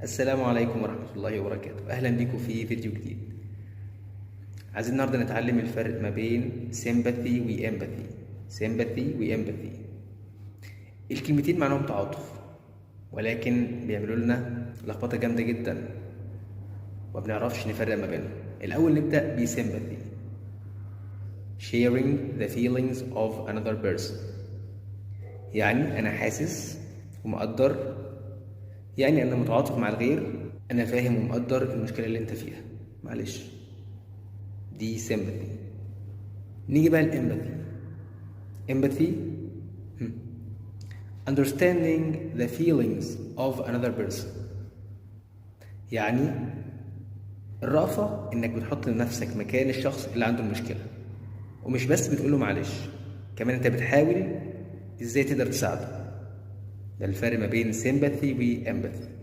السلام عليكم ورحمة الله وبركاته. أهلا بكم في فيديو جديد. عايزين النهاردة نتعلم الفرق ما بين sympathy و empathy. sympathy و empathy الكلمتين معناهم تعاطف، ولكن بيعملوا لنا لخبطة جامدة جدا ومبنعرفش نفرق ما بينهم. الأول نبدأ ب sympathy. sharing the feelings of another person، يعني أنا حاسس ومقدر، يعني أنا متعاطف مع الغير، أنا فاهم ومقدر المشكلة اللي أنت فيها، معلش، دي sympathy. نيجي بقى الempathy. empathy understanding the feelings of another person، يعني الرأفة إنك بتحط نفسك مكان الشخص اللي عنده المشكلة، ومش بس بتقوله معلش، كمان أنت بتحاول إزاي تقدر تساعده. ده الفرق ما بين sympathy و empathy.